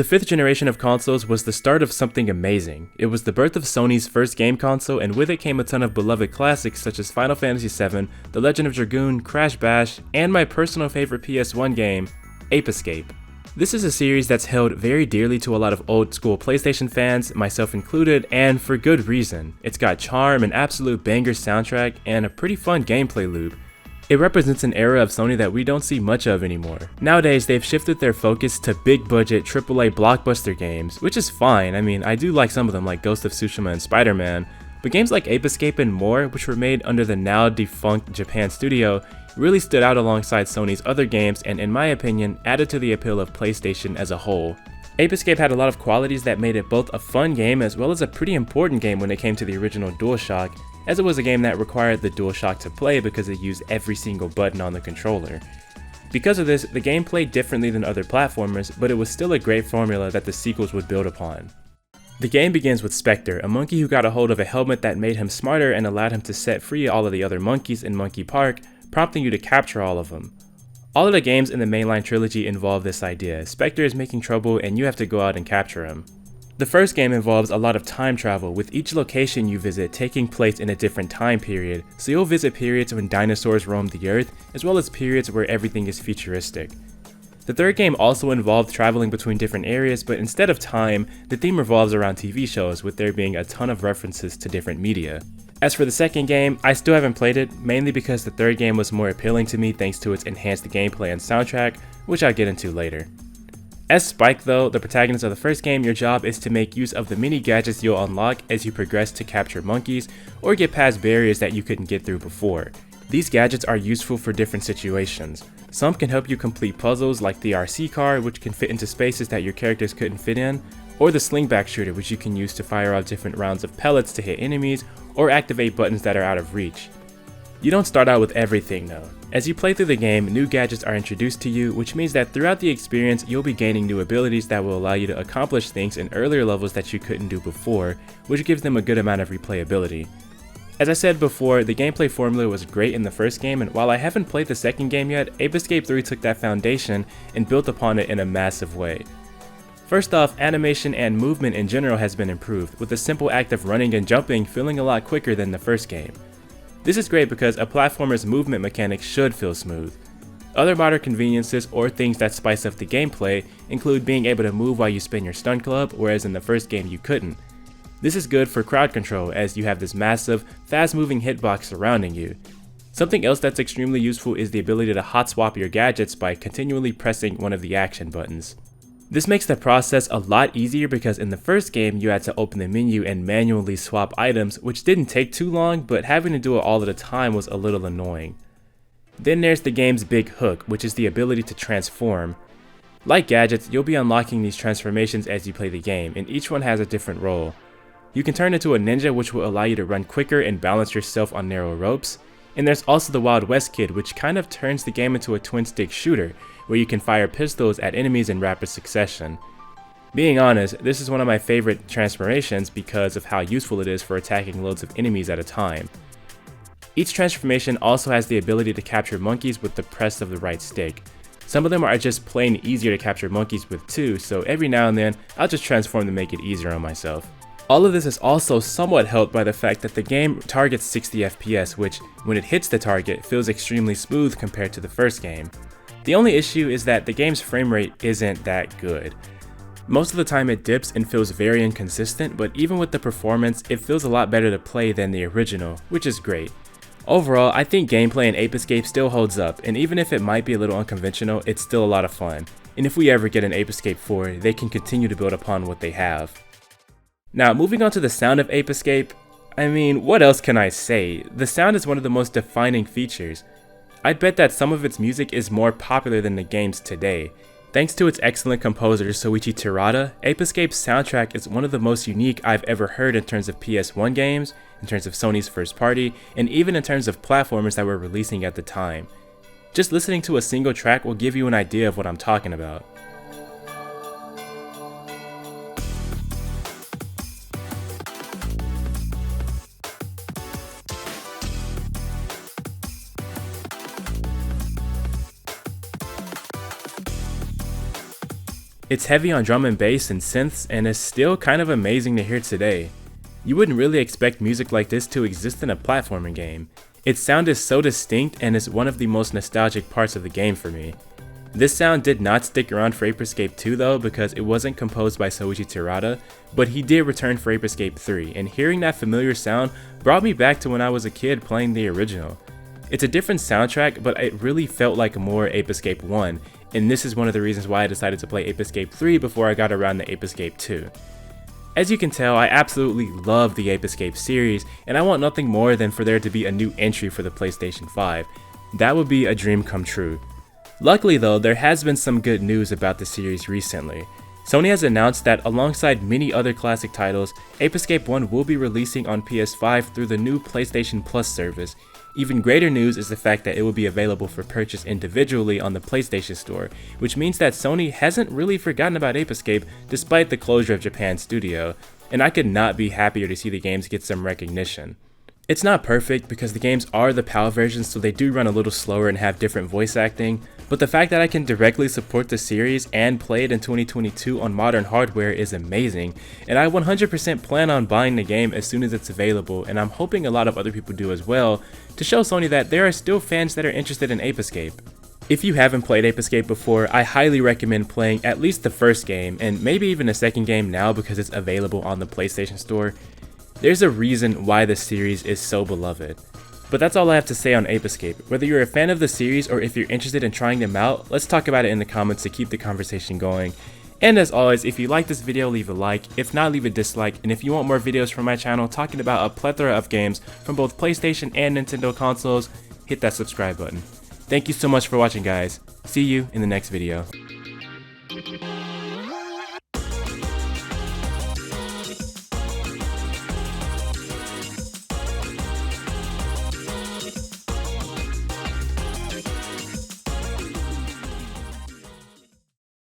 The fifth generation of consoles was the start of something amazing. It was the birth of Sony's first game console, and with it came a ton of beloved classics such as Final Fantasy VII, The Legend of Dragoon, Crash Bash, and my personal favorite PS1 game, Ape Escape. This is a series that's held very dearly to a lot of old school PlayStation fans, myself included, and for good reason. It's got charm, an absolute banger soundtrack, and a pretty fun gameplay loop. It represents an era of Sony that we don't see much of anymore. Nowadays, they've shifted their focus to big budget AAA blockbuster games, which is fine. I mean, I do like some of them like Ghost of Tsushima and Spider-Man, but games like Ape Escape and more, which were made under the now defunct Japan studio, really stood out alongside Sony's other games and, in my opinion, added to the appeal of PlayStation as a whole. Ape Escape had a lot of qualities that made it both a fun game as well as a pretty important game when it came to the original DualShock, as it was a game that required the DualShock to play because it used every single button on the controller. Because of this, the game played differently than other platformers, but it was still a great formula that the sequels would build upon. The game begins with Spectre, a monkey who got a hold of a helmet that made him smarter and allowed him to set free all of the other monkeys in Monkey Park, prompting you to capture all of them. All of the games in the mainline trilogy involve this idea. Spectre is making trouble and you have to go out and capture him. The first game involves a lot of time travel, with each location you visit taking place in a different time period, so you'll visit periods when dinosaurs roamed the earth, as well as periods where everything is futuristic. The third game also involved traveling between different areas, but instead of time, the theme revolves around TV shows, with there being a ton of references to different media. As for the second game, I still haven't played it, mainly because the third game was more appealing to me thanks to its enhanced gameplay and soundtrack, which I'll get into later. As Spike though, the protagonist of the first game, your job is to make use of the mini gadgets you'll unlock as you progress to capture monkeys or get past barriers that you couldn't get through before. These gadgets are useful for different situations. Some can help you complete puzzles like the RC car, which can fit into spaces that your characters couldn't fit in, or the slingback shooter, which you can use to fire off different rounds of pellets to hit enemies or activate buttons that are out of reach. You don't start out with everything though. As you play through the game, new gadgets are introduced to you, which means that throughout the experience, you'll be gaining new abilities that will allow you to accomplish things in earlier levels that you couldn't do before, which gives them a good amount of replayability. As I said before, the gameplay formula was great in the first game, and while I haven't played the second game yet, Ape Escape 3 took that foundation and built upon it in a massive way. First off, animation and movement in general has been improved, with the simple act of running and jumping feeling a lot quicker than the first game. This is great because a platformer's movement mechanics should feel smooth. Other modern conveniences or things that spice up the gameplay include being able to move while you spin your stun club, whereas in the first game you couldn't. This is good for crowd control as you have this massive, fast-moving hitbox surrounding you. Something else that's extremely useful is the ability to hot swap your gadgets by continually pressing one of the action buttons. This makes the process a lot easier because in the first game you had to open the menu and manually swap items, which didn't take too long, but having to do it all at a time was a little annoying. Then there's the game's big hook, which is the ability to transform. Like gadgets, you'll be unlocking these transformations as you play the game, and each one has a different role. You can turn into a ninja, which will allow you to run quicker and balance yourself on narrow ropes. And there's also the Wild West Kid, which kind of turns the game into a twin-stick shooter, where you can fire pistols at enemies in rapid succession. Being honest, this is one of my favorite transformations because of how useful it is for attacking loads of enemies at a time. Each transformation also has the ability to capture monkeys with the press of the right stick. Some of them are just plain easier to capture monkeys with too, so every now and then I'll just transform to make it easier on myself. All of this is also somewhat helped by the fact that the game targets 60 FPS, which, when it hits the target, feels extremely smooth compared to the first game. The only issue is that the game's frame rate isn't that good. Most of the time it dips and feels very inconsistent, but even with the performance, it feels a lot better to play than the original, which is great. Overall, I think gameplay in Ape Escape still holds up, and even if it might be a little unconventional, it's still a lot of fun. And if we ever get an Ape Escape 4, they can continue to build upon what they have. Now, moving on to the sound of Ape Escape, I mean, what else can I say? The sound is one of the most defining features. I'd bet that some of its music is more popular than the game's today. Thanks to its excellent composer Soichi Terada, Ape Escape's soundtrack is one of the most unique I've ever heard in terms of PS1 games, in terms of Sony's first party, and even in terms of platformers that were releasing at the time. Just listening to a single track will give you an idea of what I'm talking about. It's heavy on drum and bass and synths, and is still kind of amazing to hear today. You wouldn't really expect music like this to exist in a platforming game. Its sound is so distinct and is one of the most nostalgic parts of the game for me. This sound did not stick around for Ape Escape 2 though, because it wasn't composed by Soichi Terada, but he did return for Ape Escape 3, and hearing that familiar sound brought me back to when I was a kid playing the original. It's a different soundtrack, but it really felt like more Ape Escape 1, and this is one of the reasons why I decided to play Ape Escape 3 before I got around to Ape Escape 2. As you can tell, I absolutely love the Ape Escape series, and I want nothing more than for there to be a new entry for the PlayStation 5. That would be a dream come true. Luckily though, there has been some good news about the series recently. Sony has announced that alongside many other classic titles, Ape Escape 1 will be releasing on PS5 through the new PlayStation Plus service. Even greater news is the fact that it will be available for purchase individually on the PlayStation Store, which means that Sony hasn't really forgotten about Ape Escape despite the closure of Japan's studio, and I could not be happier to see the games get some recognition. It's not perfect because the games are the PAL versions, so they do run a little slower and have different voice acting, but the fact that I can directly support the series and play it in 2022 on modern hardware is amazing, and I 100% plan on buying the game as soon as it's available, and I'm hoping a lot of other people do as well, to show Sony that there are still fans that are interested in Ape Escape. If you haven't played Ape Escape before, I highly recommend playing at least the first game, and maybe even a second game now because it's available on the PlayStation Store. There's a reason why this series is so beloved. But that's all I have to say on Ape Escape. Whether you're a fan of the series or if you're interested in trying them out, let's talk about it in the comments to keep the conversation going. And as always, if you like this video, leave a like. If not, leave a dislike. And if you want more videos from my channel talking about a plethora of games from both PlayStation and Nintendo consoles, hit that subscribe button. Thank you so much for watching, guys. See you in the next video.